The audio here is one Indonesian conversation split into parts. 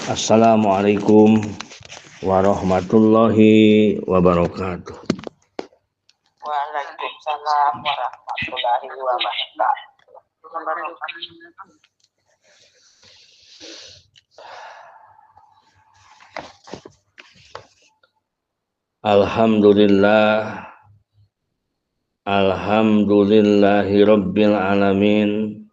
Assalamualaikum warahmatullahi wabarakatuh. Waalaikumsalam warahmatullahi wabarakatuh. Alhamdulillah, alhamdulillahi rabbil alamin,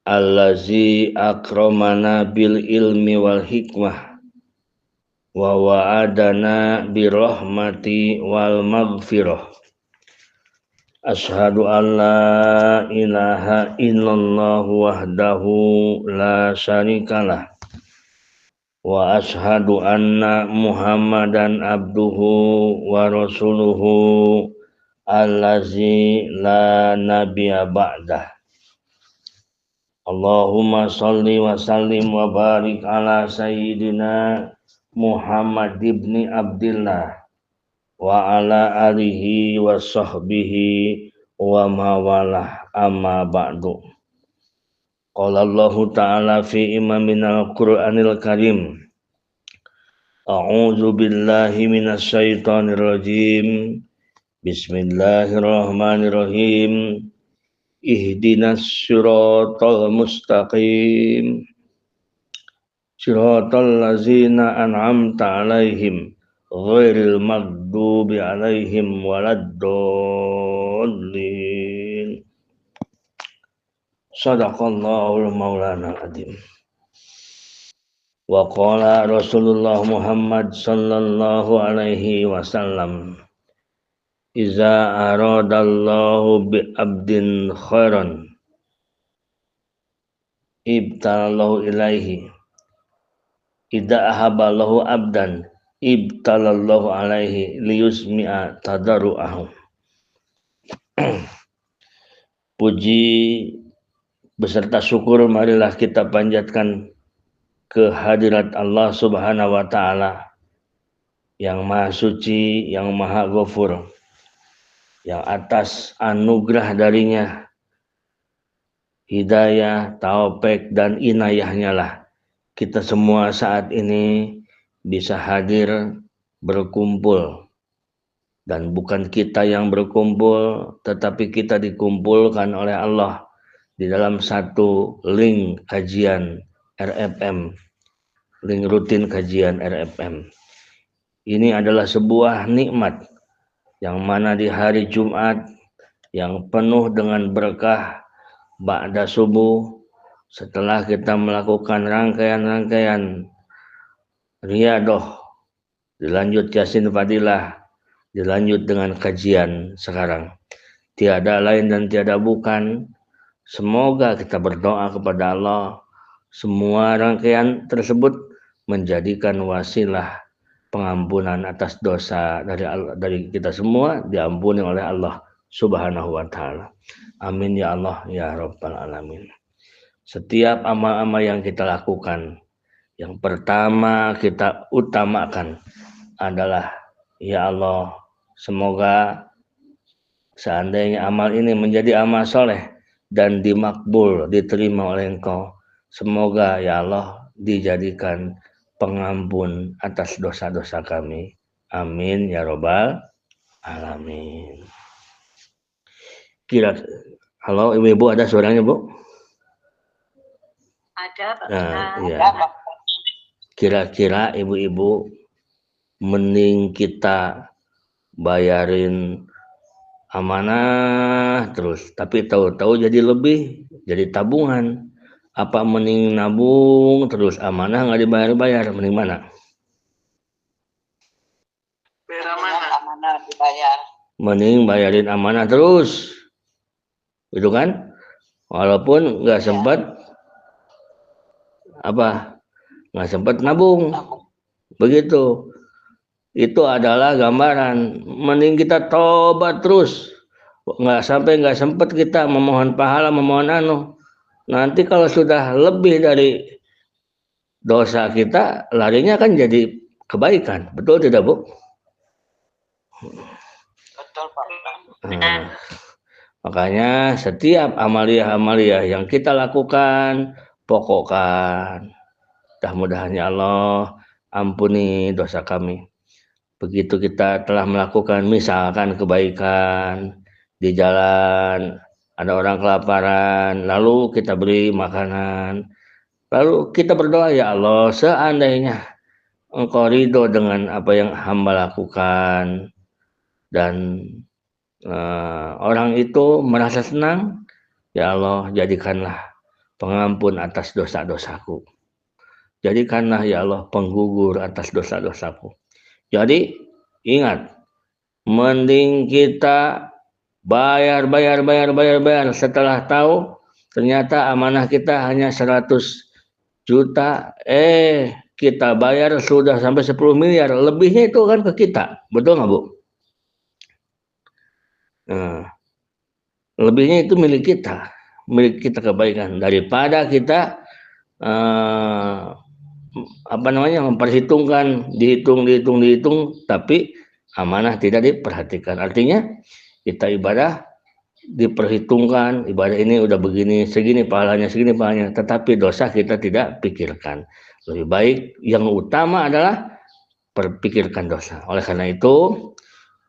allazi akramana bil ilmi wal hikmah wa wa'adana birahmati wal maghfirah. Ashhadu an la ilaha illallah wahdahu la syarikalah wa ashhadu anna Muhammadan abduhu wa rasuluhu allazi la nabiyya ba'dah. Allahumma salli wa sallim wa barik ala sayyidina Muhammad ibni Abdillah wa ala alihi wa sahbihi wa mawalah amma ba'du. Qala Allah ta'ala fi imaminal Qur'anil Karim. A'udzu billahi minasy syaithanir rajim. Bismillahirrahmanirrahim. Ihdinas siratal mustaqim. Siratal ladzina an'amta 'alaihim ghairil maghdubi 'alaihim waladdallin. Shadaqallahul maulana al-azim. Wa qala Rasulullah Muhammad sallallahu alaihi wasallam, iza aradallahu bi abdin khairan ibtalallahu ilaihi, idza ahaballahu abdan ibtalallahu alaihi liyusmi'a tadarru'ahu. Puji beserta syukur marilah kita panjatkan kehadirat Allah Subhanahu wa taala yang Maha Suci, yang Maha Ghafur, yang atas anugerah darinya, hidayah, taufik dan inayahnya lah kita semua saat ini bisa hadir berkumpul. Dan bukan kita yang berkumpul, tetapi kita dikumpulkan oleh Allah di dalam satu link kajian RFM, link rutin kajian RFM. Ini adalah sebuah nikmat yang mana di hari Jumat yang penuh dengan berkah ba'da subuh, setelah kita melakukan rangkaian-rangkaian riyadoh, dilanjut Yasin Fadilah, dilanjut dengan kajian sekarang. Tiada lain dan tiada bukan. Semoga kita berdoa kepada Allah, semua rangkaian tersebut menjadikan wasilah pengampunan atas dosa dari kita semua, diampuni oleh Allah Subhanahu wa taala. Amin ya Allah ya rabbal alamin. Setiap amal-amal yang kita lakukan, yang pertama kita utamakan adalah, ya Allah, semoga seandainya amal ini menjadi amal soleh dan dimakbul, diterima oleh Engkau, semoga ya Allah dijadikan pengampun atas dosa-dosa kami. Amin ya robbal alamin. Halo ibu-ibu, ada suaranya Bu? Ada Pak. Iya. Kira-kira ibu-ibu mending kita bayarin amanah terus, tapi tahu-tahu jadi lebih, jadi tabungan. Apa mending nabung terus amanah nggak dibayar-bayar, mending mana? Amanah dibayar. Mending bayarin amanah terus, gitu kan? Walaupun nggak sempat nggak sempat nabung, begitu. Itu adalah gambaran. Mending kita tobat terus. Nggak sempat kita memohon pahala, memohon Nanti kalau sudah lebih dari dosa kita, larinya kan jadi kebaikan. Betul tidak, Bu? Betul, Pak. Makanya setiap amalia-amalia yang kita lakukan, pokokkan. Mudah-mudahan ya Allah ampuni dosa kami. Begitu kita telah melakukan misalkan kebaikan di jalan, ada orang kelaparan, lalu kita beri makanan, lalu kita berdoa, ya Allah, seandainya Engkau ridho dengan apa yang hamba lakukan dan orang itu merasa senang, ya Allah, jadikanlah pengampun atas dosa-dosaku. Jadikanlah ya Allah penggugur atas dosa-dosaku. Jadi ingat, mending kita bayar setelah tahu ternyata amanah kita hanya 100 juta, kita bayar sudah sampai 10 miliar, lebihnya itu kan ke kita, betul nggak, Bu? Nah, lebihnya itu milik kita kebaikan, daripada kita memperhitungkan, dihitung, tapi amanah tidak diperhatikan. Artinya kita ibadah diperhitungkan, ibadah ini udah begini, segini pahalanya, tetapi dosa kita tidak pikirkan. Lebih baik yang utama adalah berpikirkan dosa. Oleh karena itu,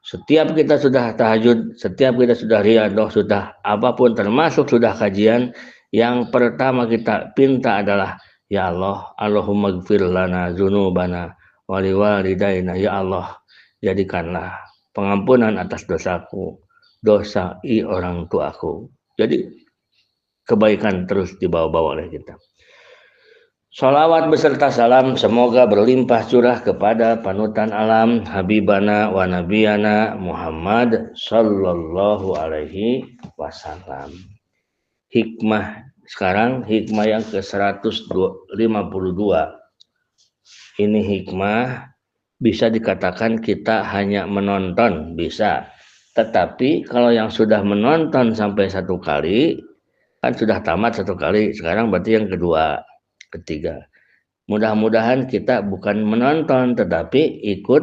setiap kita sudah tahajud, setiap kita sudah riyadhah, sudah apapun termasuk sudah kajian, yang pertama kita pinta adalah, ya Allah, Allahumma gfir lana dzunubana wa liwalidayna. Ya Allah, jadikanlah pengampunan atas dosaku, dosa orang tuaku. Jadi kebaikan terus dibawa-bawa oleh kita. Sholawat beserta salam semoga berlimpah curah kepada panutan alam Habibana wa Nabiyana Muhammad Sallallahu Alaihi Wasallam. Hikmah sekarang, hikmah yang ke-152. Ini hikmah bisa dikatakan kita hanya menonton, bisa. Tetapi kalau yang sudah menonton sampai 1 kali, kan sudah tamat 1 kali, sekarang berarti yang kedua, ketiga. Mudah-mudahan kita bukan menonton tetapi ikut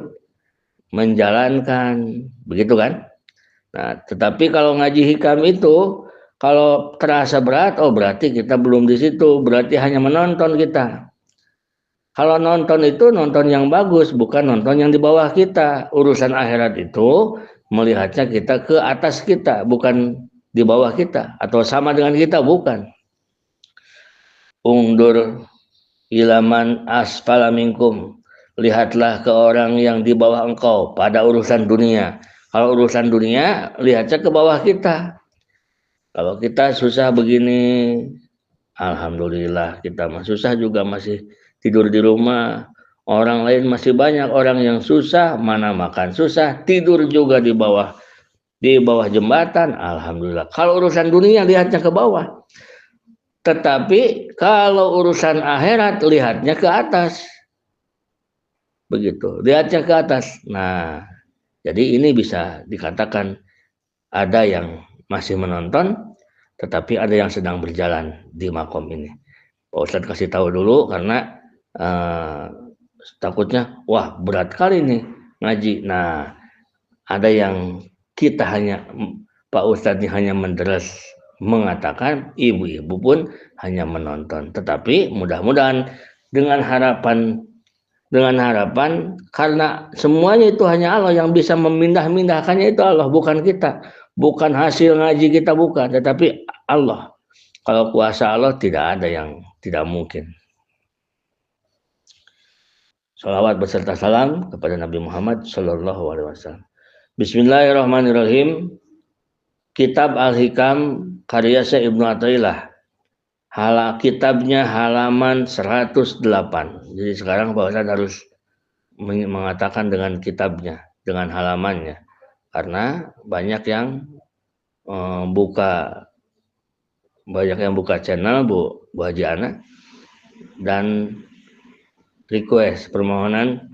menjalankan, begitu kan? Nah, tetapi kalau ngaji hikam itu kalau terasa berat, berarti kita belum di situ, berarti hanya menonton kita. Kalau nonton itu nonton yang bagus, bukan nonton yang di bawah kita. Urusan akhirat itu melihatnya kita ke atas kita, bukan di bawah kita atau sama dengan kita, bukan. Ungdur ilaman asfala minkum, lihatlah ke orang yang di bawah engkau pada urusan dunia. Kalau urusan dunia, lihatnya ke bawah kita. Kalau kita susah begini, alhamdulillah, kita susah juga masih tidur di rumah. Orang lain masih banyak orang yang susah, mana makan susah, tidur juga di bawah jembatan, alhamdulillah. Kalau urusan dunia lihatnya ke bawah. Tetapi kalau urusan akhirat lihatnya ke atas. Begitu, lihatnya ke atas. Nah, jadi ini bisa dikatakan ada yang masih menonton, tetapi ada yang sedang berjalan di makom ini. Pak Ustadz kasih tahu dulu karena takutnya, wah berat kali nih ngaji. Nah, ada yang kita Pak Ustadz hanya menderes mengatakan, ibu-ibu pun hanya menonton. Tetapi mudah-mudahan dengan harapan karena semuanya itu hanya Allah yang bisa memindah-mindahkannya, itu Allah, bukan kita. Bukan hasil ngaji kita, bukan, tetapi Allah. Kalau kuasa Allah tidak ada yang tidak mungkin. Sholawat beserta salam kepada Nabi Muhammad Sallallahu Alaihi Wasallam. Bismillahirrahmanirrahim. Kitab Al-Hikam karya Syekh Ibnu Athaillah. Kitabnya halaman 108. Jadi sekarang Pak Ustadz harus mengatakan dengan kitabnya, dengan halamannya. Karena banyak yang buka channel Bu Haji Ana dan request permohonan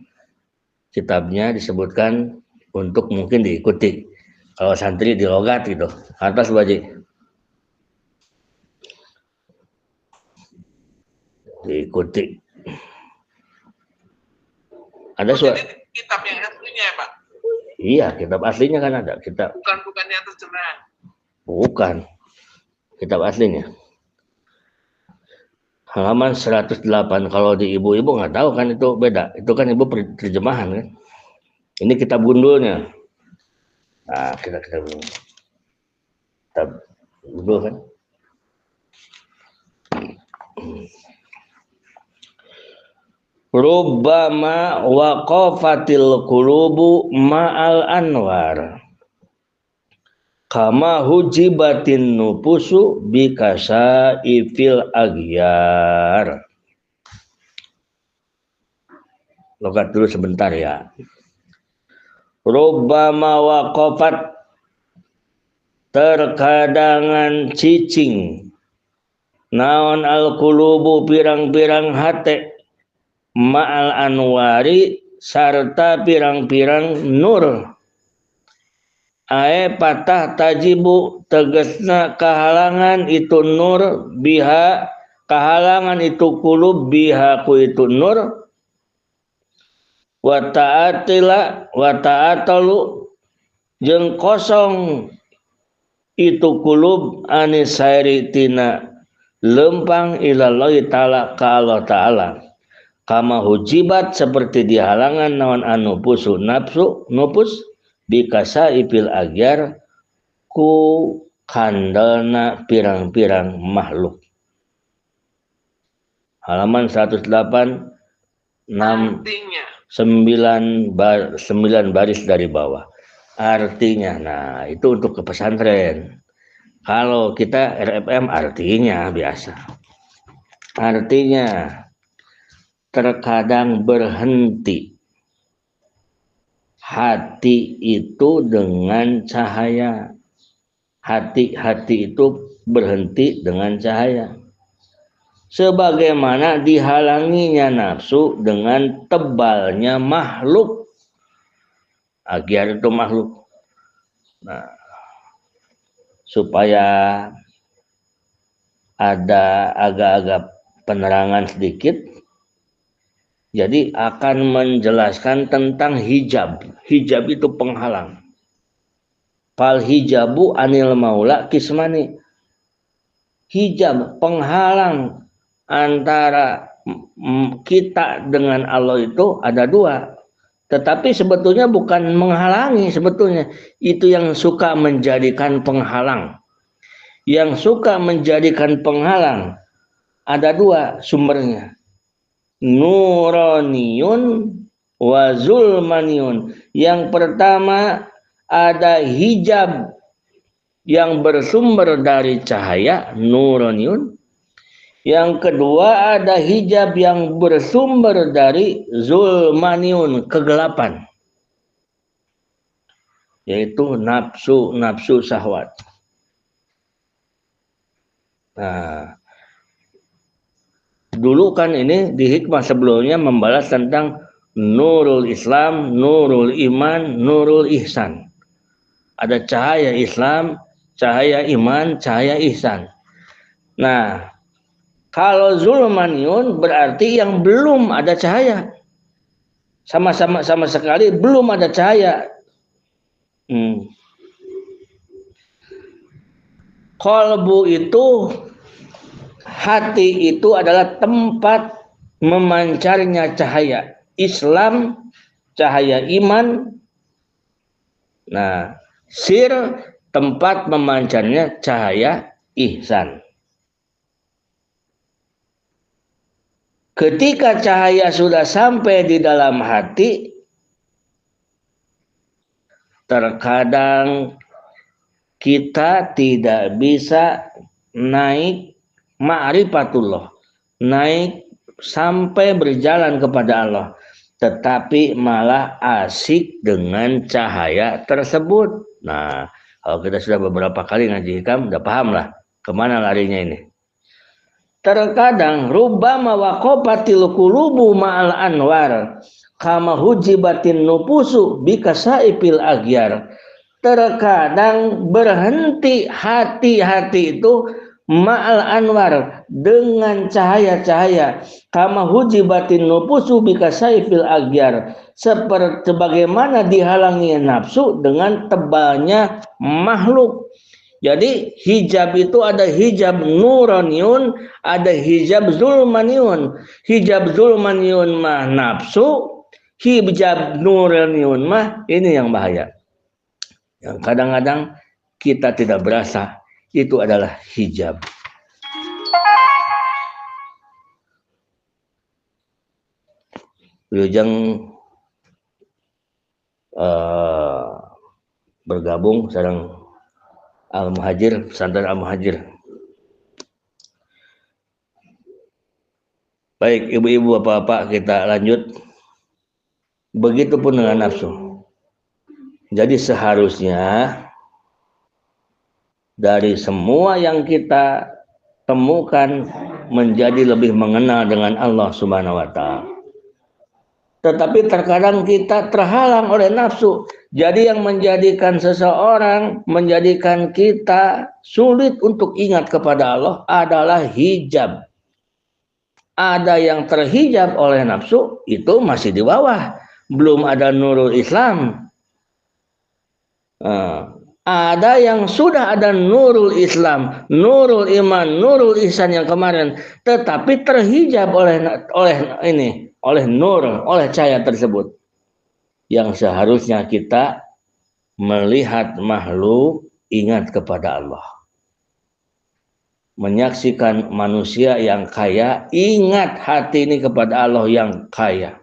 kitabnya disebutkan untuk mungkin diikuti. Kalau santri di logat gitu. Atas Bu Haji. Diikuti. Ada suara. Kitab yang aslinya ya Pak? Iya, kitab aslinya kan ada. Kitab. Bukan yang terjemahan. Bukan. Kitab aslinya. Halaman 108. Kalau di ibu-ibu nggak tahu kan itu beda. Itu kan ibu terjemahan kan. Ini kitab gundulnya. Nah, kitab gundul kan. Rubbama waqafatil qulubu ma'al anwar kama hujibatin nufusu bikasa ifil aghyar. Logat dulu sebentar ya. Rubbama waqafat, terkadangan cicing naon al qulubu pirang-pirang hate ma'al anwari sarta pirang-pirang nur. Ae patah tajibu tegesna kahalangan itu nur biha, kahalangan itu kulub biha ku itu nur. Wa ta'atalu jeung kosong itu kulub anisairi tina lempang ilallahi ta'ala ka Allah ta'ala. Kama hujibat seperti dihalangan naon anu pusu nufus bikasa ipil agyar ku kandalna pirang-pirang makhluk. Halaman 108 9 baris dari bawah. Artinya, nah itu untuk ke pesantren. Kalau kita RFM artinya biasa. Artinya terkadang berhenti hati itu dengan cahaya. Hati itu berhenti dengan cahaya. Sebagaimana dihalanginya nafsu dengan tebalnya makhluk. Agyar itu makhluk. Nah, supaya ada agak-agak penerangan sedikit, jadi akan menjelaskan tentang hijab. Hijab itu penghalang. Fal hijabu anil maula kismani. Hijab, penghalang antara kita dengan Allah itu ada dua. Tetapi sebetulnya bukan menghalangi sebetulnya. Itu yang suka menjadikan penghalang. Yang suka menjadikan penghalang ada dua sumbernya. Nuroniyun wa zulmaniyun. Yang pertama ada hijab yang bersumber dari cahaya, nuroniyun. Yang kedua ada hijab yang bersumber dari zulmaniyun, kegelapan. Yaitu nafsu syahwat. Nah, dulu kan ini di hikmah sebelumnya membalas tentang nurul Islam, nurul iman, nurul ihsan. Ada cahaya Islam, cahaya iman, cahaya ihsan. Nah, kalau zulmaniyun berarti yang belum ada cahaya. Sama sekali belum ada cahaya. Qalbu itu, hati itu adalah tempat memancarnya cahaya Islam, cahaya iman. Nah, sir tempat memancarnya cahaya ihsan. Ketika cahaya sudah sampai di dalam hati, terkadang kita tidak bisa naik ma'rifatullah, naik sampai berjalan kepada Allah, tetapi malah asik dengan cahaya tersebut. Nah, kalau kita sudah beberapa kali ngaji hikam, udah paham lah kemana larinya ini. Terkadang rubbama waqafatil qulubu ma'al anwar kama hujibatin nufusu bikasaifil aghyar. Terkadang berhenti hati-hati itu ma'al anwar, dengan cahaya-cahaya, kama hujibatin nufusu bikasaifil agyar, seperti bagaimana dihalangi nafsu dengan tebalnya makhluk. Jadi hijab itu ada hijab nuraniun, ada hijab zulmaniun. Hijab zulmaniun mah nafsu, hijab nuraniun mah ini yang bahaya. Yang kadang-kadang kita tidak berasa itu adalah hijab. Wilujeng bergabung sareng Al-Muhajir, pesantren Al-Muhajir. Baik, ibu-ibu, bapak-bapak, kita lanjut. Begitupun dengan nafsu. Jadi seharusnya dari semua yang kita temukan menjadi lebih mengenal dengan Allah Subhanahu wa taala. Tetapi terkadang kita terhalang oleh nafsu. Jadi yang menjadikan seseorang, menjadikan kita sulit untuk ingat kepada Allah adalah hijab. Ada yang terhijab oleh nafsu, itu masih di bawah. Belum ada nurul Islam. Ada yang sudah ada nurul Islam, nurul iman, nurul ihsan yang kemarin, tetapi terhijab oleh nur, oleh cahaya tersebut. Yang seharusnya kita melihat makhluk ingat kepada Allah. Menyaksikan manusia yang kaya, ingat hati ini kepada Allah yang kaya.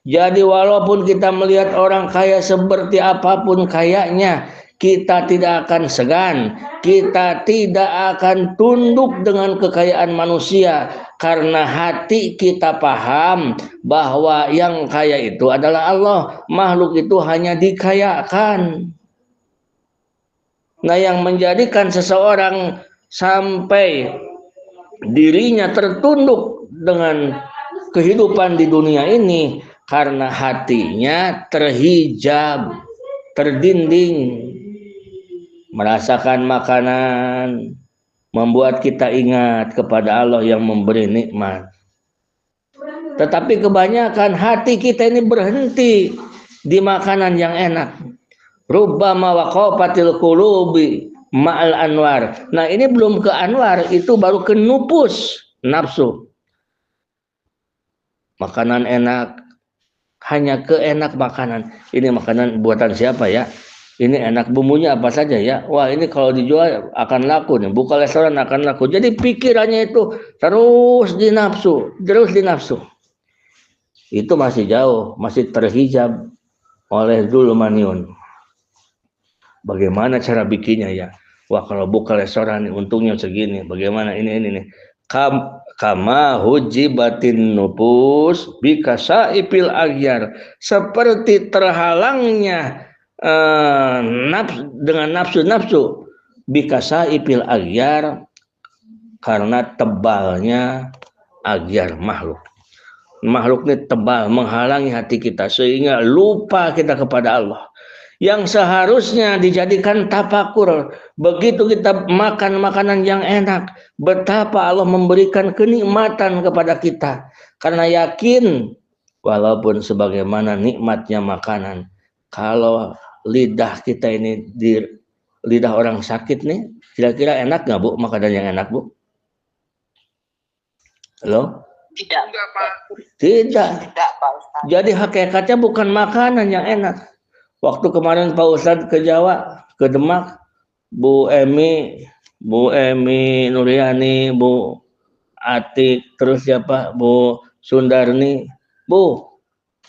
Jadi walaupun kita melihat orang kaya seperti apapun kayanya, kita tidak akan segan, kita tidak akan tunduk dengan kekayaan manusia, karena hati kita paham bahwa yang kaya itu adalah Allah, makhluk itu hanya dikayakan. Nah, yang menjadikan seseorang sampai dirinya tertunduk dengan kehidupan di dunia ini karena hatinya terhijab, terdinding, merasakan makanan, membuat kita ingat kepada Allah yang memberi nikmat. Tetapi kebanyakan hati kita ini berhenti di makanan yang enak. Rubbama waqafatil qulubi ma'al anwar. Nah, ini belum ke anwar, itu baru ke nupus, nafsu. Makanan enak, hanya keenak makanan. Ini makanan buatan siapa ya? Ini enak, bumbunya apa saja ya? Wah, ini kalau dijual akan laku nih. Buka restoran akan laku. Jadi pikirannya itu terus di nafsu, terus di nafsu. Itu masih jauh, masih terhijab oleh zulmaniun. Bagaimana cara bikinnya ya? Wah, kalau buka restoran untungnya segini. Bagaimana ini. Kama hujibatin nufus bikasaipil agyar, seperti terhalangnya dengan nafsu bikasaipil agyar, karena tebalnya agyar makhluk. Makhluk ini tebal, menghalangi hati kita sehingga lupa kita kepada Allah. Yang seharusnya dijadikan tafakur. Begitu kita makan makanan yang enak, betapa Allah memberikan kenikmatan kepada kita. Karena yakin, walaupun sebagaimana nikmatnya makanan, kalau lidah kita ini di lidah orang sakit nih, kira-kira enak nggak Bu makanan yang enak Bu? Halo? Tidak. Tidak. Tidak, Pak Ustadz. Jadi hakikatnya bukan makanan yang enak. Waktu kemarin Pak Ustadz ke Jawa, ke Demak, Bu Emi Nuryani, Bu Atik, terus siapa? Bu Sundarni, Bu.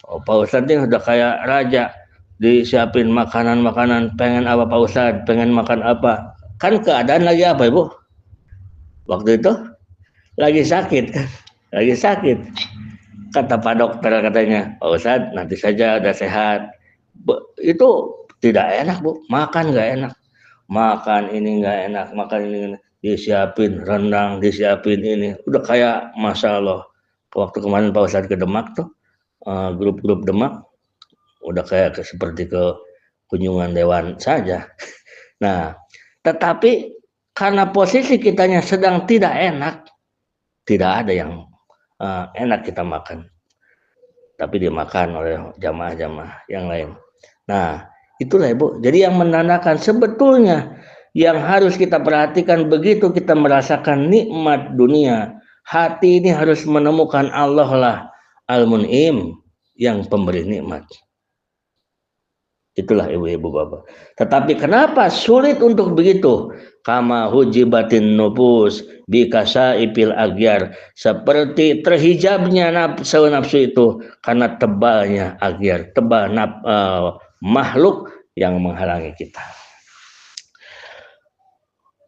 Oh, Pak Ustadz ini udah kayak raja, disiapin makanan-makanan, pengen apa Pak Ustadz, pengen makan apa. Kan keadaan lagi apa Ibu? Waktu itu lagi sakit kan? Lagi sakit. Kata Pak dokter katanya, Pak Ustadz nanti saja udah sehat. Itu tidak enak Bu, makan nggak enak, makan ini nggak enak, makan ini disiapin rendang, disiapin ini, udah kayak Masya Allah. Waktu kemarin Pak Ustadz ke Demak tuh, grup-grup Demak, udah kayak seperti ke kunjungan dewan saja. Nah, tetapi karena posisi kitanya sedang tidak enak, tidak ada yang enak kita makan, tapi dimakan oleh jamaah-jamaah yang lain. Nah, itulah Ibu. Jadi yang menandakan sebetulnya yang harus kita perhatikan begitu kita merasakan nikmat dunia, hati ini harus menemukan Allah lah Al-Mun'im yang pemberi nikmat. Itulah ibu-ibu bapak. Tetapi kenapa sulit untuk begitu? Kama hujibatin nufus bikasa ipil agyar. Seperti terhijabnya nafsu itu karena tebalnya agyar, tebal makhluk yang menghalangi kita.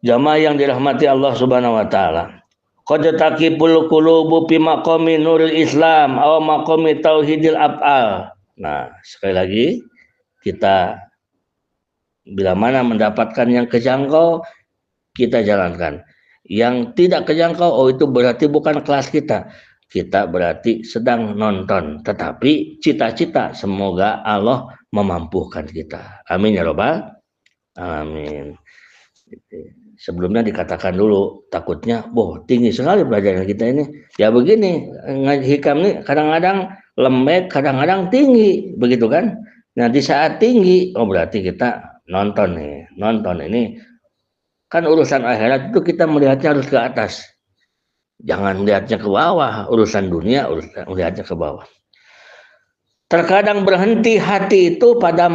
Jamaah yang dirahmati Allah Subhanahu wa taala. Qad taqibul qulubu fi maqami nuril Islam aw maqami tauhidil af'al. Nah, sekali lagi kita bila mana mendapatkan yang kejangkau, kita jalankan. Yang tidak kejangkau, oh itu berarti bukan kelas kita. Kita berarti sedang nonton. Tetapi cita-cita semoga Allah memampukan kita. Amin ya Rabbal Alamin. Sebelumnya dikatakan dulu, takutnya, boh tinggi sekali pelajaran kita ini. Ya begini, hikam ini kadang-kadang lembek, kadang-kadang tinggi, begitu kan? Nah di saat tinggi, oh berarti kita nonton nih, nonton ini kan urusan akhirat itu kita melihatnya harus ke atas, jangan melihatnya ke bawah. Urusan dunia, melihatnya ke bawah. Terkadang berhenti hati itu pada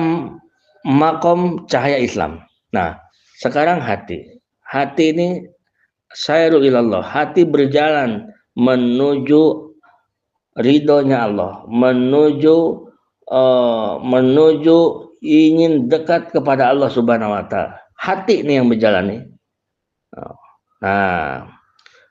makom cahaya Islam. Nah sekarang hati ini sayru ilallah, hati berjalan menuju ridhonya Allah, menuju ingin dekat kepada Allah Subhanahu wa taala. Hati ini yang berjalan. Nah,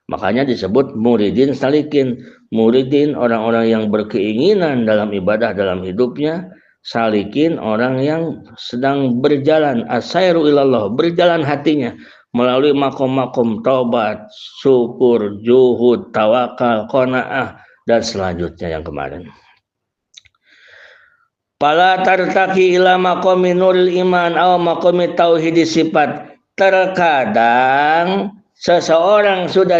makanya disebut muridin salikin. Muridin orang-orang yang berkeinginan dalam ibadah dalam hidupnya, salikin orang yang sedang berjalan asairu ilallah, berjalan hatinya melalui makom-makom taubat, syukur, juhud, tawakal, qanaah dan selanjutnya yang kemarin. Pala tartaki ila maqami nuril iman aw maqami tauhid sifat. Terkadang seseorang sudah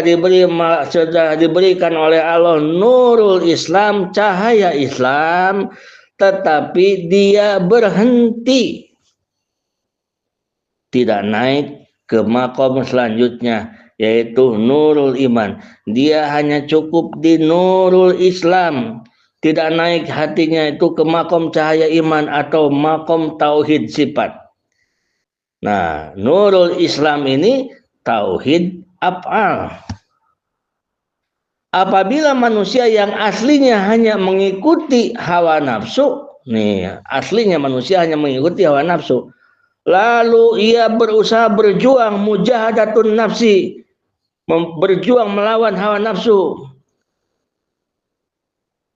diberikan oleh Allah nurul Islam, cahaya Islam, tetapi dia berhenti, tidak naik ke maqam selanjutnya, yaitu nurul iman. Dia hanya cukup di nurul Islam, tidak naik hatinya itu ke makom cahaya iman atau makom tauhid sifat. Nah, nurul Islam ini tauhid af'al. Apabila manusia yang aslinya hanya mengikuti hawa nafsu, nih, aslinya manusia hanya mengikuti hawa nafsu, lalu ia berusaha berjuang mujahadatun nafsi, berjuang melawan hawa nafsu,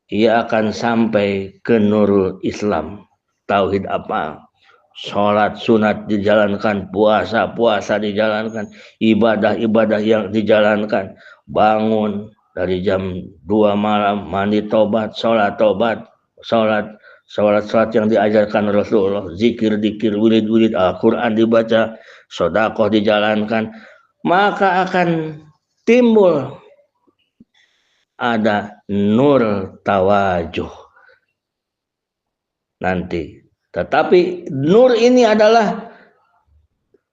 ia akan sampai ke nurul Islam, tauhid apa? Sholat sunat dijalankan, puasa dijalankan, ibadah yang dijalankan, bangun dari jam 2 malam, mandi tobat, sholat yang diajarkan Rasulullah, zikir, wirid, Al-Quran dibaca, sedekah dijalankan, maka akan timbul ada nur tawajuh nanti. Tetapi nur ini adalah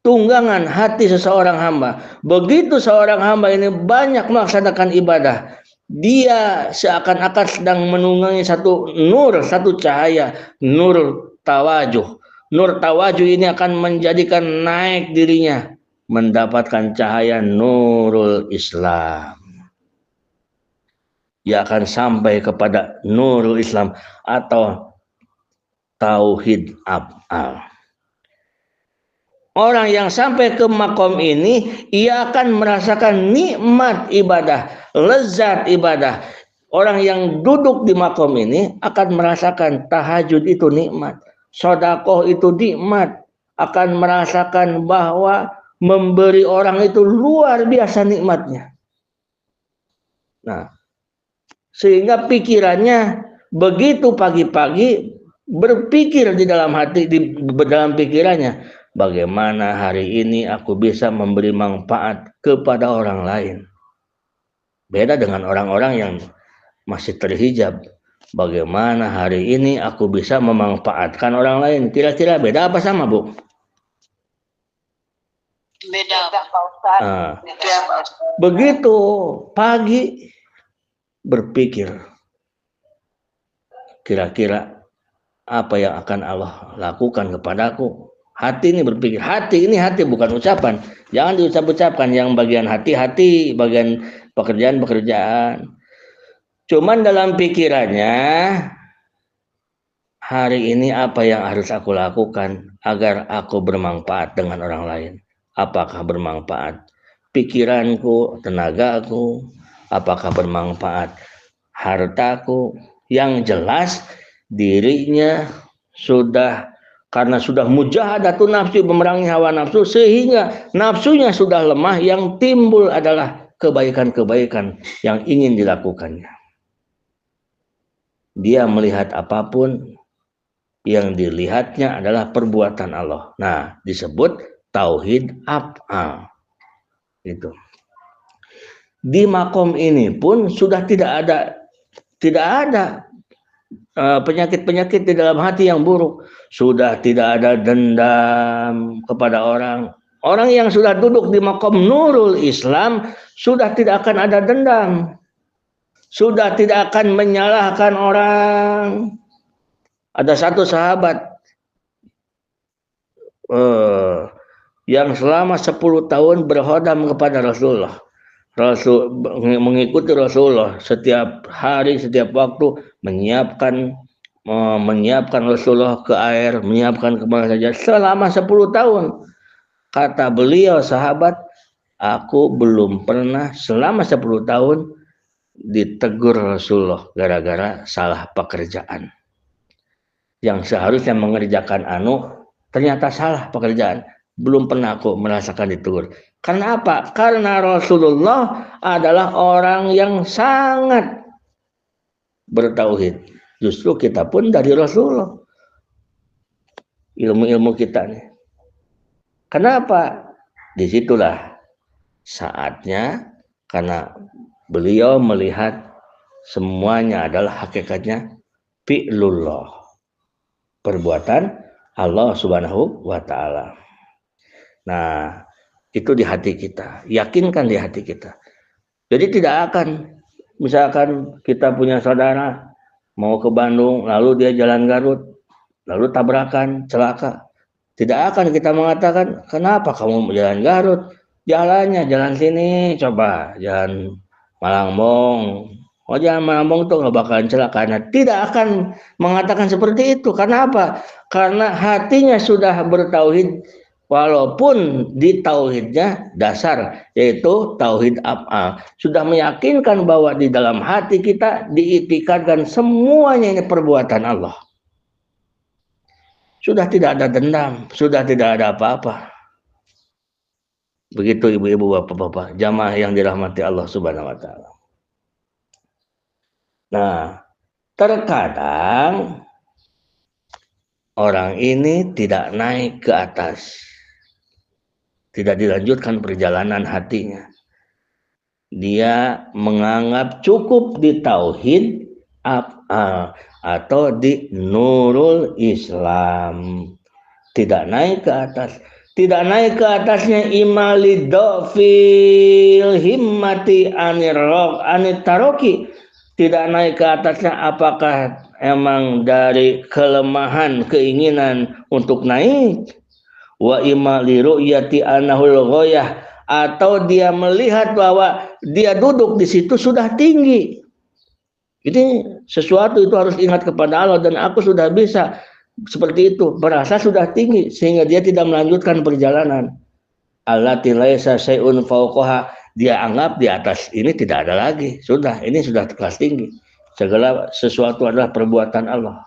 tunggangan hati seseorang hamba. Begitu seorang hamba ini banyak melaksanakan ibadah, dia seakan-akan sedang menunggangi satu nur, satu cahaya, nur tawajuh. Nur tawajuh ini akan menjadikan naik dirinya, mendapatkan cahaya nurul Islam. Ia akan sampai kepada nurul Islam atau tauhid af'al. Orang yang sampai ke makom ini, ia akan merasakan nikmat ibadah, lezat ibadah. Orang yang duduk di makom ini akan merasakan tahajud itu nikmat, sedekah itu nikmat, akan merasakan bahwa memberi orang itu luar biasa nikmatnya. Nah, sehingga pikirannya begitu pagi-pagi berpikir di dalam hati, dalam pikirannya, bagaimana hari ini aku bisa memberi manfaat kepada orang lain. Beda dengan orang-orang yang masih terhijab. Bagaimana hari ini aku bisa memanfaatkan orang lain. Kira-kira beda apa sama, Bu? Beda, Pak Ustaz. Nah, begitu pagi berpikir, kira-kira apa yang akan Allah lakukan kepadaku. Hati ini berpikir, hati bukan ucapan. Jangan diucap-ucapkan yang bagian hati, bagian pekerjaan. Cuman dalam pikirannya, hari ini apa yang harus aku lakukan agar aku bermanfaat dengan orang lain. Apakah bermanfaat pikiranku, tenagaku, apakah bermanfaat hartaku. Yang jelas dirinya karena sudah mujahadatun nafsu, memerangi hawa nafsu, sehingga nafsunya sudah lemah, yang timbul adalah kebaikan-kebaikan yang ingin dilakukannya. Dia melihat apapun, yang dilihatnya adalah perbuatan Allah. Nah, disebut tauhid af'al. Itu. Di makom ini pun sudah tidak ada penyakit-penyakit di dalam hati yang buruk. Sudah tidak ada dendam kepada orang. Orang yang sudah duduk di makom nurul Islam sudah tidak akan ada dendam. Sudah tidak akan menyalahkan orang. Ada satu sahabat yang selama 10 tahun berhodam kepada Rasulullah. Mengikuti Rasulullah setiap hari, setiap waktu, menyiapkan Rasulullah ke air, menyiapkan kemana saja selama 10 tahun. Kata beliau sahabat, aku belum pernah selama 10 tahun ditegur Rasulullah gara-gara salah pekerjaan. Yang seharusnya mengerjakan ternyata salah pekerjaan. Belum pernah aku merasakan ditegur. Karena apa? Karena Rasulullah adalah orang yang sangat bertauhid. Justru kita pun dari Rasulullah. Ilmu-ilmu kita nih. Kenapa? Disitulah saatnya, karena beliau melihat semuanya adalah hakikatnya fi'lullah, perbuatan Allah Subhanahu wa ta'ala. Nah, itu di hati kita, yakinkan di hati kita. Jadi tidak akan, misalkan kita punya saudara mau ke Bandung, lalu dia jalan Garut, lalu tabrakan, celaka. Tidak akan kita mengatakan, kenapa kamu jalan Garut? Jalannya jalan sini, coba jalan Malangbong. Oh, jalan Malangbong tuh nggak bakalan celaka. Nah, tidak akan mengatakan seperti itu. Karena apa? Karena hatinya sudah bertauhid, walaupun di tauhidnya dasar, yaitu tauhid af'al. Sudah meyakinkan bahwa di dalam hati kita diitikadkan semuanya ini perbuatan Allah. Sudah tidak ada dendam, sudah tidak ada apa-apa. Begitu ibu-ibu, bapak-bapak, jamaah yang dirahmati Allah Subhanahu wa ta'ala. Nah, terkadang orang ini tidak naik ke atas. Tidak dilanjutkan perjalanan hatinya. Dia menganggap cukup di tauhid af'al atau di nurul Islam. Tidak naik ke atas. Tidak naik ke atasnya imali dofil himmati anitaroki. Tidak naik ke atasnya apakah emang dari kelemahan keinginan untuk naik. Wa imali ru'yati anahul ghoyah, atau dia melihat bahwa dia duduk di situ sudah tinggi. Ini sesuatu itu harus ingat kepada Allah, dan aku sudah bisa seperti itu, merasa sudah tinggi sehingga dia tidak melanjutkan perjalanan. Allati laisa syai'un fawqaha, dia anggap di atas ini tidak ada lagi. Sudah, ini sudah kelas tinggi. Segala sesuatu adalah perbuatan Allah.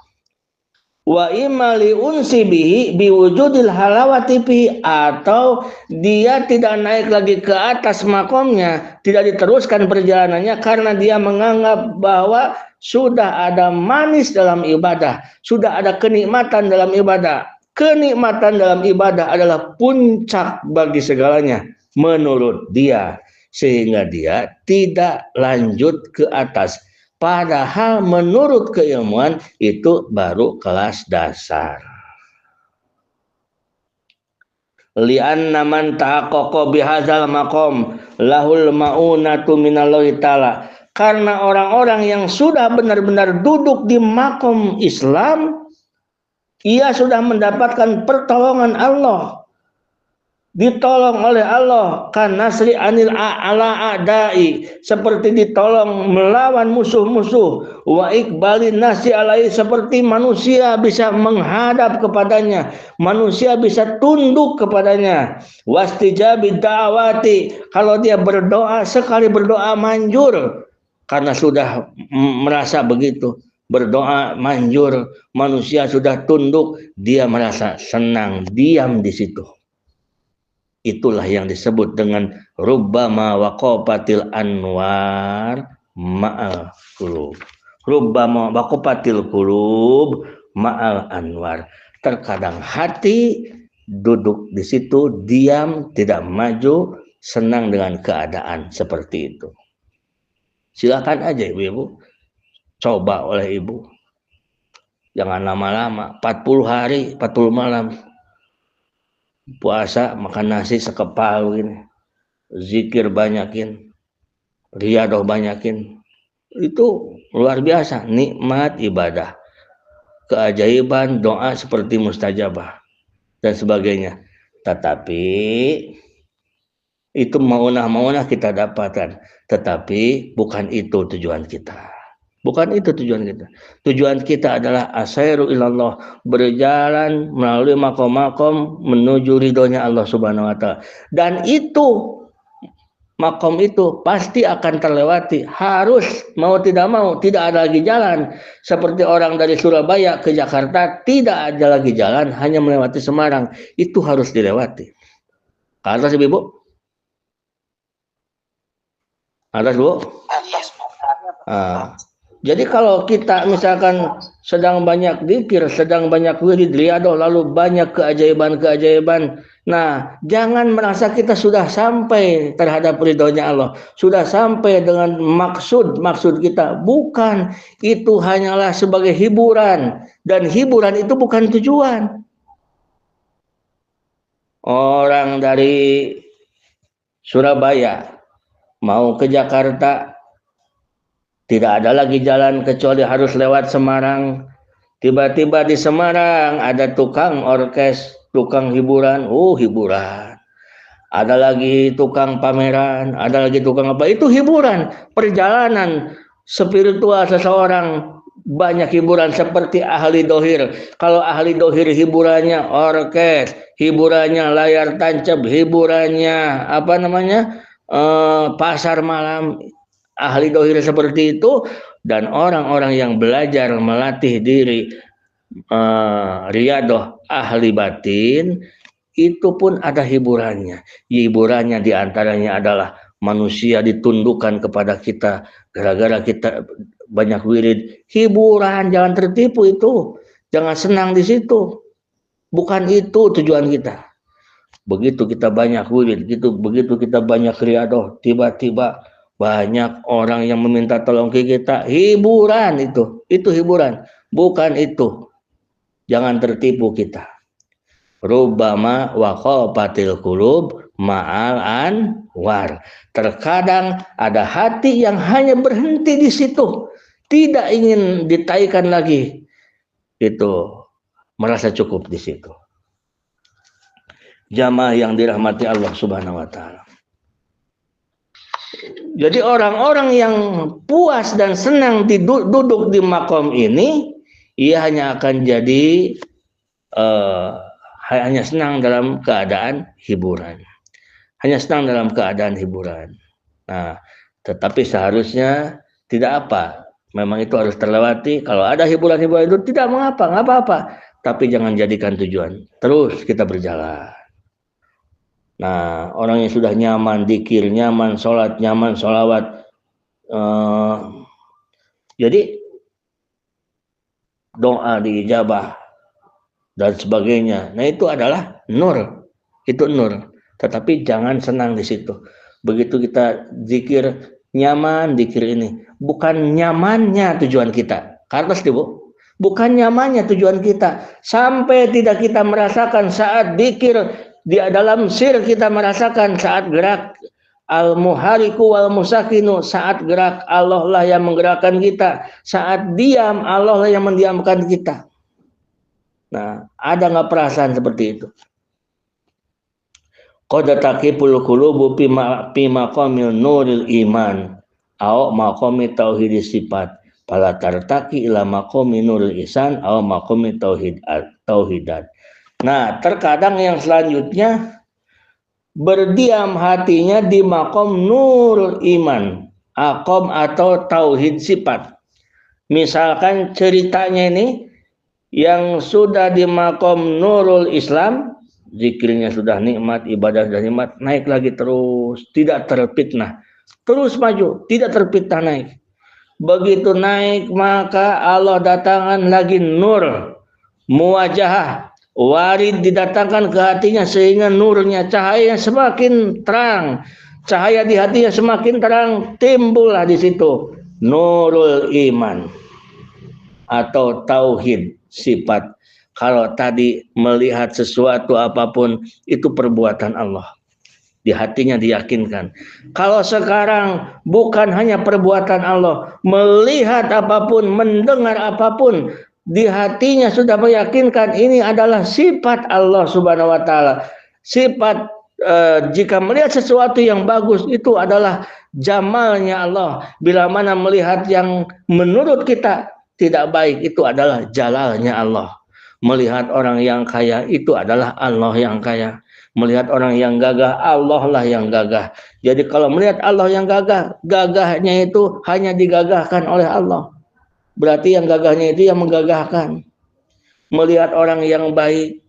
Wa imali unsi bihi biwujudil halawati bihi, atau dia tidak naik lagi ke atas makomnya, tidak diteruskan perjalanannya karena dia menganggap bahwa sudah ada manis dalam ibadah, sudah ada kenikmatan dalam ibadah. kenikmatan dalam ibadah adalah puncak bagi segalanya menurut dia, sehingga dia tidak lanjut ke atas. Padahal menurut keilmuan itu baru kelas dasar. Li'anna man tahaqqaqa bihadzal maqam lahul ma'unatu minallahi ta'ala. Karena orang-orang yang sudah benar-benar duduk di makom Islam, ia sudah mendapatkan pertolongan Allah, ditolong oleh Allah, karena nasri anil ala a'dai, seperti ditolong melawan musuh-musuh, wa iqbalin nasi alai, seperti manusia bisa menghadap kepadanya, manusia bisa tunduk kepadanya, wastijabid da'awati, kalau dia berdoa, sekali berdoa manjur, karena sudah merasa begitu, berdoa manjur, manusia sudah tunduk, dia merasa senang, diam di situ. Itulah yang disebut dengan rubbama waqafatil anwar ma'al qulub. Rubbama waqafatil qulub ma'al anwar. Terkadang hati duduk di situ, diam, tidak maju, senang dengan keadaan seperti itu. Silakan aja ibu-ibu, coba oleh ibu. Jangan lama-lama, 40 hari, 40 malam. Puasa makan nasi sekepal begini, zikir banyakin, riyadah banyakin, itu luar biasa nikmat ibadah, keajaiban doa seperti mustajabah dan sebagainya. Tetapi itu maunah kita dapatkan, tetapi bukan itu tujuan kita. Bukan itu tujuan kita. Tujuan kita adalah asairu ilallah, berjalan melalui makom-makom menuju ridhonya Allah Subhanahu wa taala. Dan itu makom itu pasti akan terlewati, harus mau tidak mau, tidak ada lagi jalan. Seperti orang dari Surabaya ke Jakarta tidak ada lagi jalan, hanya melewati Semarang, itu harus dilewati. Atas ibu? Atas bu? Jadi kalau kita misalkan sedang banyak zikir, sedang banyak wirid riyadah, lalu banyak keajaiban-keajaiban, nah jangan merasa kita sudah sampai terhadap ridhonya Allah, sudah sampai dengan maksud kita. Bukan, itu hanyalah sebagai hiburan, dan hiburan itu bukan tujuan. Orang dari Surabaya mau ke Jakarta, tidak ada lagi jalan kecuali harus lewat Semarang. Tiba-tiba di Semarang ada tukang orkes, tukang hiburan, hiburan. Ada lagi tukang pameran, ada lagi tukang apa, itu hiburan. Perjalanan spiritual seseorang banyak hiburan seperti ahli dohir. Kalau ahli dohir hiburannya orkes, hiburannya layar tancap, hiburannya pasar malam. Ahli dohir seperti itu, dan orang-orang yang belajar melatih diri riyadah ahli batin, itu pun ada hiburannya. Hiburannya diantaranya adalah manusia ditundukkan kepada kita gara-gara kita banyak wirid. Hiburan, jangan tertipu itu, jangan senang di situ. Bukan itu tujuan kita. Begitu kita banyak wirid, begitu kita banyak riyadah, tiba-tiba banyak orang yang meminta tolong ke kita, hiburan itu hiburan, bukan itu. Jangan tertipu kita. Rubbama waqafatil qulub ma'al anwar. Terkadang ada hati yang hanya berhenti di situ, tidak ingin ditaikan lagi, itu merasa cukup di situ. Jamaah yang dirahmati Allah Subhanahu wa taala. Jadi orang-orang yang puas dan senang duduk di makom ini, ia hanya akan jadi hanya senang dalam keadaan hiburan. Hanya senang dalam keadaan hiburan. Nah, tetapi seharusnya tidak apa. Memang itu harus terlewati. Kalau ada hiburan-hiburan itu tidak mengapa, nggak apa-apa. Tapi jangan jadikan tujuan. Terus kita berjalan. Nah, orang yang sudah nyaman dzikir, nyaman sholat, nyaman sholawat, jadi doa diijabah dan sebagainya. Nah, itu adalah nur. Itu nur. Tetapi jangan senang di situ. Begitu kita zikir nyaman, zikir ini. Bukan nyamannya tujuan kita. Karena Bu, bukan nyamannya tujuan kita. Sampai tidak kita merasakan saat zikir, di dalam sir kita merasakan saat gerak. Al-muhariku wal musakinu, saat gerak Allah lah yang menggerakkan kita. Saat diam Allah lah yang mendiamkan kita. Nah, ada nggak perasaan seperti itu? Qad taqiful qulubu fi maqamil nuril iman aw maqami tauhid sifat fala tartaqi ila maqami nuril ihsan aw maqami tauhidat. Nah, terkadang yang selanjutnya berdiam hatinya di maqam nurul iman, aqam atau tauhid sifat. Misalkan ceritanya ini yang sudah di maqam nurul Islam, zikirnya sudah nikmat, ibadah sudah nikmat, naik lagi terus, tidak terfitnah, terus maju, tidak terfitnah naik. Begitu naik maka Allah datangkan lagi nur, muwajahah, warid didatangkan ke hatinya sehingga nurnya, cahaya semakin terang, cahaya di hatinya semakin terang, timbullah di situ nurul iman atau tauhid sifat. Kalau tadi melihat sesuatu apapun itu perbuatan Allah, di hatinya diyakinkan. Kalau sekarang bukan hanya perbuatan Allah, melihat apapun, mendengar apapun, di hatinya sudah meyakinkan ini adalah sifat Allah Subhanahu wa taala. Sifat jika melihat sesuatu yang bagus itu adalah jamalnya Allah. Bila mana melihat yang menurut kita tidak baik itu adalah jalalnya Allah. Melihat orang yang kaya itu adalah Allah yang kaya. Melihat orang yang gagah, Allah lah yang gagah. Jadi kalau melihat Allah yang gagah, gagahnya itu hanya digagahkan oleh Allah. Berarti yang gagahnya itu yang menggagahkan. Melihat orang yang baik,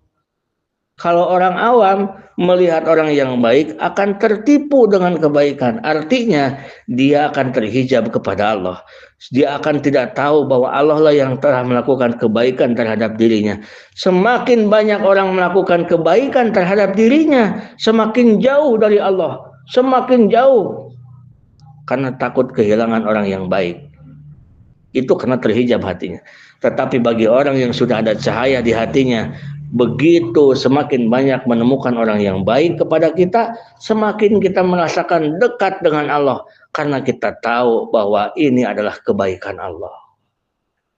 kalau orang awam melihat orang yang baik akan tertipu dengan kebaikan. Artinya dia akan terhijab kepada Allah. Dia akan tidak tahu bahwa Allah lah yang telah melakukan kebaikan terhadap dirinya. Semakin banyak orang melakukan kebaikan terhadap dirinya, semakin jauh dari Allah. Semakin jauh. Karena takut kehilangan orang yang baik. Itu karena terhijab hatinya. Tetapi bagi orang yang sudah ada cahaya di hatinya, begitu semakin banyak menemukan orang yang baik kepada kita, semakin kita merasakan dekat dengan Allah. Karena kita tahu bahwa ini adalah kebaikan Allah.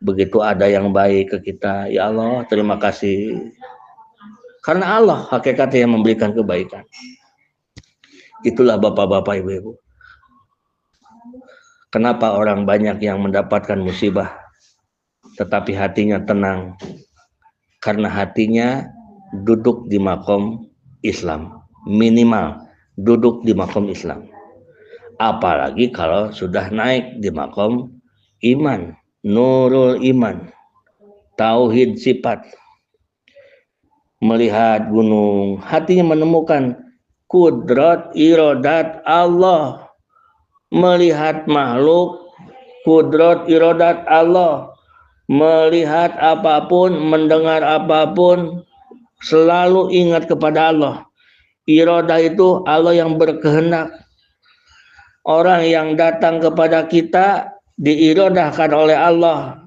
Begitu ada yang baik ke kita, ya Allah terima kasih. Karena Allah hakikatnya yang memberikan kebaikan. Itulah bapak-bapak, ibu-ibu. Kenapa orang banyak yang mendapatkan musibah tetapi hatinya tenang? Karena hatinya duduk di makom Islam. Minimal duduk di makom Islam. Apalagi kalau sudah naik di makom iman, nurul iman, tauhid sifat. Melihat gunung, hatinya menemukan kudrat irodat Allah. Melihat makhluk, kudrat irodat Allah. Melihat apapun, mendengar apapun, selalu ingat kepada Allah. Iradah itu Allah yang berkehendak. Orang yang datang kepada kita diirodahkan oleh Allah.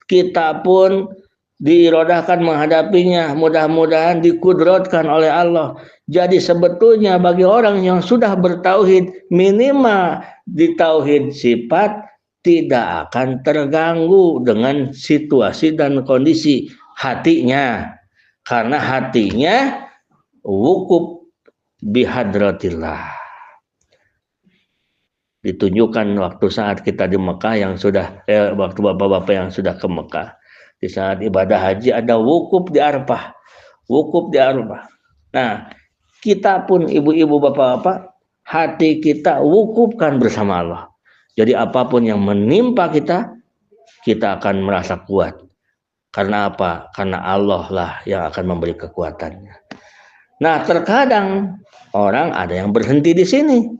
Kita pun diirodahkan menghadapinya. Mudah-mudahan dikudratkan oleh Allah. Jadi sebetulnya bagi orang yang sudah bertauhid, minimal di tauhid sifat, tidak akan terganggu dengan situasi dan kondisi hatinya. Karena hatinya wukuf bihadratillah. Ditunjukkan waktu saat kita di Mekah yang sudah, waktu bapak-bapak yang sudah ke Mekah. Di saat ibadah haji ada wukuf di Arafah. Wukuf di Arafah. Nah, kita pun ibu-ibu bapak-bapak, hati kita wukufkan bersama Allah. Jadi apapun yang menimpa kita, kita akan merasa kuat. Karena apa? Karena Allah lah yang akan memberi kekuatannya. Nah, terkadang orang ada yang berhenti di sini.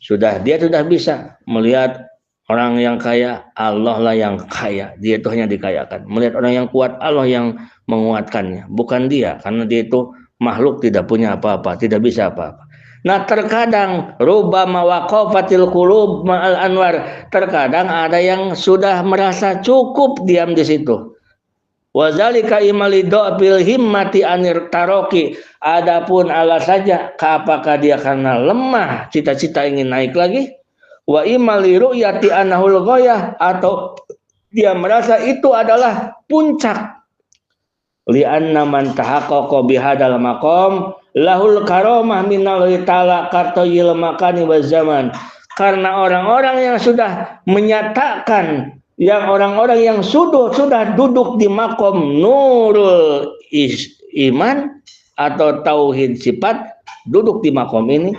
Dia sudah bisa melihat orang yang kaya, Allah lah yang kaya. Dia itu hanya dikayakan. Melihat orang yang kuat, Allah yang menguatkannya. Bukan dia, karena dia itu makhluk tidak punya apa-apa, tidak bisa apa-apa. Nah terkadang rubama waqafatil qulub ma'al anwar. Terkadang ada yang sudah merasa cukup diam di situ. Wazalika imalido bil himmati anir taroki. Adapun alasannya apakah dia karena lemah cita-cita ingin naik lagi? Wa imali ru'yati anahul ghayah, atau dia merasa itu adalah puncak. Li'anna man tahaqqaqa bihadal maqam lahul karamah minallahi ta'ala qartayil makani waz zaman. Karena orang-orang yang sudah menyatakan, yang orang-orang yang sudah duduk di makom nurul iman atau tauhid sifat, duduk di makom ini,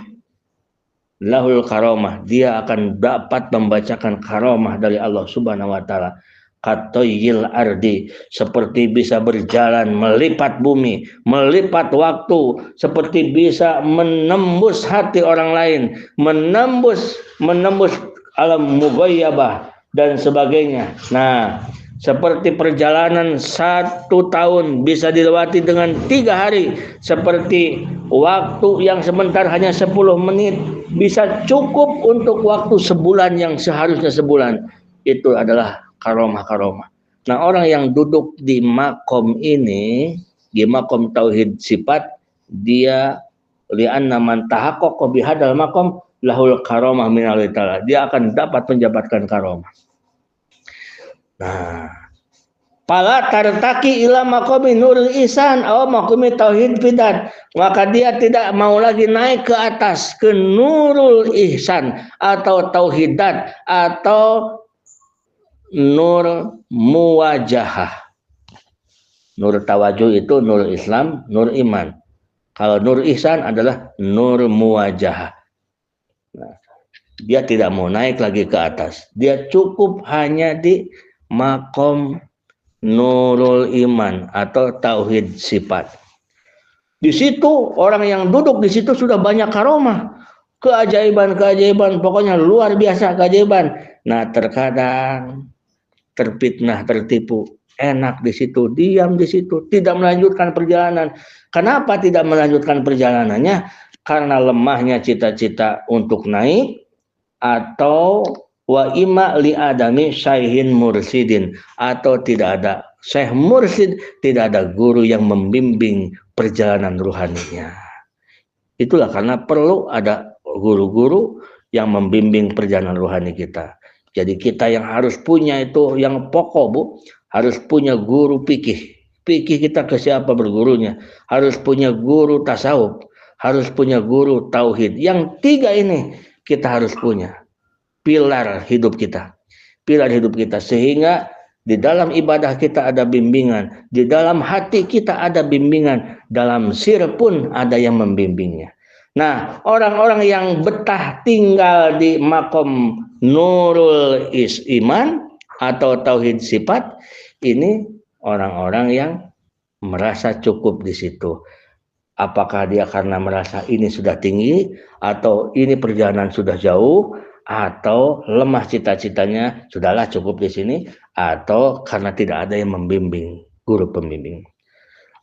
lahul karamah, dia akan dapat membacakan karamah dari Allah Subhanahu wa taala. Katoyil ardi, seperti bisa berjalan melipat bumi, melipat waktu, seperti bisa menembus hati orang lain, menembus alam mughayyabah dan sebagainya. Nah, seperti perjalanan 1 tahun bisa dilewati dengan 3 hari, seperti waktu yang sebentar hanya 10 menit bisa cukup untuk waktu sebulan yang seharusnya sebulan. Itu adalah karomah-karomah. Nah, orang yang duduk di makom ini, di makom tauhid sifat, dia li'anna man tahaqqaqa bihadal makom lahul karomah minallahi ta'ala. Dia akan dapat menjabatkan karomah. Nah, pala tartaki ila maqami nurul ihsan aw maqami tauhid fidat, maka dia tidak mau lagi naik ke atas ke nurul ihsan atau tauhidat atau nur muwajahah. Nur tawajuh itu nur Islam, nur iman. Kalau nur ihsan adalah nur muwajahah. Nah, dia tidak mau naik lagi ke atas. Dia cukup hanya di makom nurul iman atau tauhid sifat. Di situ orang yang duduk di situ sudah banyak karomah, keajaiban, pokoknya luar biasa keajaiban. Nah, terkadang terfitnah, tertipu, enak di situ, diam di situ, tidak melanjutkan perjalanan. Kenapa tidak melanjutkan perjalanannya? Karena lemahnya cita-cita untuk naik, atau wa ima li adami syaihin mursidin, atau tidak ada syekh mursid, tidak ada guru yang membimbing perjalanan ruhaninya. Itulah karena perlu ada guru-guru yang membimbing perjalanan ruhani kita. Jadi kita yang harus punya itu yang pokok, Bu, harus punya guru fikih. Fikih kita ke siapa bergurunya? Harus punya guru tasawuf, harus punya guru tauhid. Yang 3 ini kita harus punya. Pilar hidup kita. Pilar hidup kita, sehingga di dalam ibadah kita ada bimbingan, di dalam hati kita ada bimbingan, dalam sir pun ada yang membimbingnya. Nah, orang-orang yang betah tinggal di makom nurul iman atau tauhid sifat, ini orang-orang yang merasa cukup di situ. Apakah dia karena merasa ini sudah tinggi, atau ini perjalanan sudah jauh, atau lemah cita-citanya, sudahlah cukup di sini, atau karena tidak ada yang membimbing, guru pembimbing.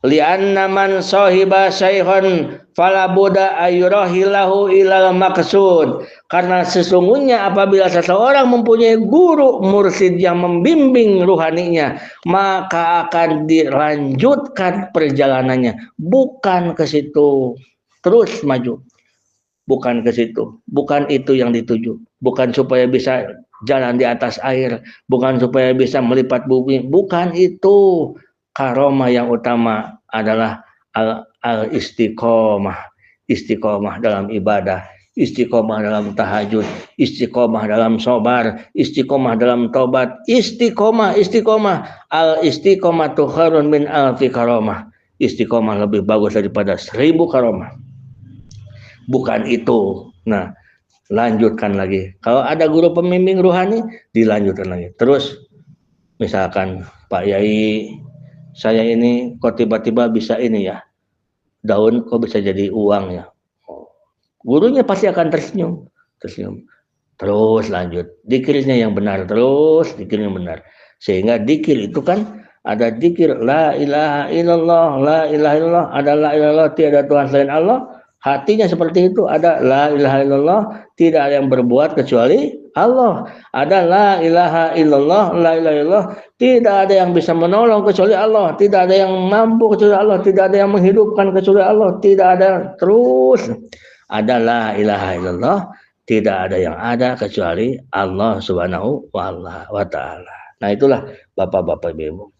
Li'anna man sahiba syaikhon fala buda ayurahilahu ilal maqsud. Karena sesungguhnya apabila seseorang mempunyai guru mursyid yang membimbing ruhaninya, maka akan dilanjutkan perjalanannya, bukan ke situ, terus maju. Bukan ke situ, bukan itu yang dituju, bukan supaya bisa jalan di atas air, bukan supaya bisa melipat bumi, bukan itu. Karomah yang utama adalah al-istiqomah, istiqomah dalam ibadah, istiqomah dalam tahajud, istiqomah dalam sabar, istiqomah dalam taubat, istiqomah, al-istiqomatu khairun min alfi karomah. Istiqomah lebih bagus daripada 1000 karomah. Bukan itu. Nah, lanjutkan lagi. Kalau ada guru pembimbing ruhani, dilanjutkan lagi. Terus, misalkan Pak Yai, saya ini kok tiba-tiba bisa ini ya, daun kok bisa jadi uang ya. Gurunya pasti akan tersenyum. terus lanjut. Dikirnya yang benar terus, dikirnya yang benar. Sehingga dikir itu kan ada dikir la ilaha illallah, la ilaha illallah, ada la ilaha illallah, tiada Tuhan selain Allah. Hatinya seperti itu, ada la ilaha illallah, tidak ada yang berbuat kecuali Allah. Ada la ilaha illallah, la ilaha illallah, tidak ada yang bisa menolong kecuali Allah, tidak ada yang mampu kecuali Allah, tidak ada yang menghidupkan kecuali Allah, tidak ada terus. Ada la ilaha illallah, tidak ada yang ada kecuali Allah Subhanahu wa taala. Nah, itulah Bapak-bapak Ibu.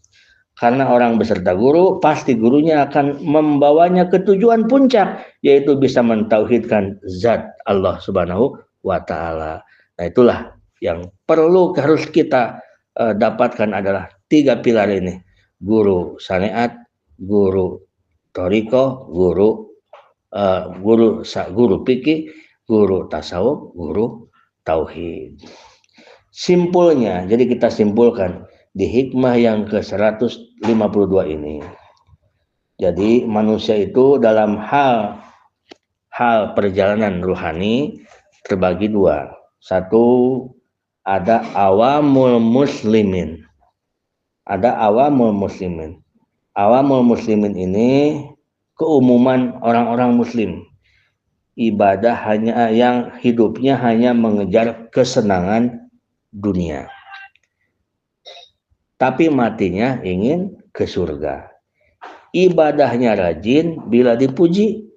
Karena orang beserta guru, pasti gurunya akan membawanya ke tujuan puncak, yaitu bisa mentauhidkan zat Allah Subhanahu wa taala. Nah, itulah yang perlu harus kita dapatkan adalah 3 pilar ini. Guru syariat, guru thariqah, guru fikih, guru tasawuf, guru tauhid. Simpulnya, jadi kita simpulkan di hikmah yang ke-152 ini. Jadi manusia itu dalam hal perjalanan ruhani terbagi 2. Satu, ada awamul muslimin. Ada awamul muslimin. Awamul muslimin ini keumuman orang-orang muslim. Ibadah hanya yang hidupnya hanya mengejar kesenangan dunia. Tapi matinya ingin ke surga. Ibadahnya rajin bila dipuji,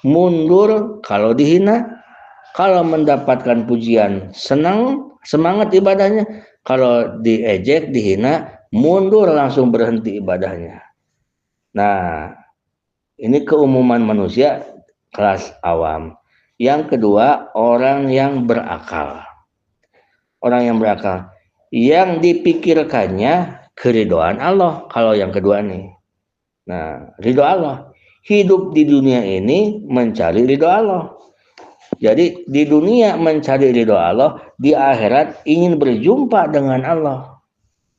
mundur kalau dihina, kalau mendapatkan pujian senang, semangat ibadahnya, kalau diejek, dihina, mundur langsung berhenti ibadahnya. Nah, ini keumuman manusia kelas awam. Yang kedua, orang yang berakal. Orang yang berakal. Yang dipikirkannya keridhaan Allah. Kalau yang kedua nih. Nah, ridho Allah. Hidup di dunia ini mencari ridho Allah. Jadi di dunia mencari ridho Allah, di akhirat ingin berjumpa dengan Allah.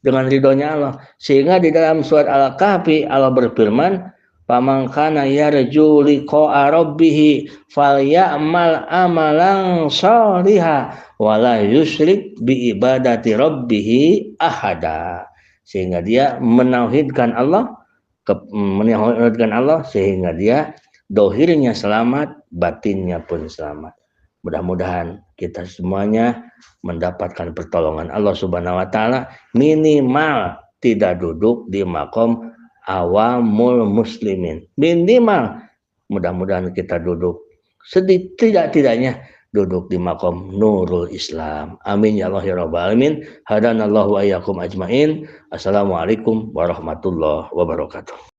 Dengan ridhonya Allah. Sehingga di dalam surat Al-Kahfi Allah berfirman, "Faman kana yarju liqa'a rabbih falyamal amalan shalihan wala yusyrik bi ibadati rabbih ahada." Sehingga dia menauhidkan Allah, sehingga dia dohirnya selamat, batinnya pun selamat. Mudah-mudahan kita semuanya mendapatkan pertolongan Allah Subhanahu wa taala, minimal tidak duduk di makom awamul muslimin. Minimal mudah-mudahan kita duduk setidak-tidaknya duduk di makom nurul Islam. Amin ya Allah ya rabbal alamin. Hadanallahu wa iyyakum ajmain. Assalamualaikum warahmatullahi wabarakatuh.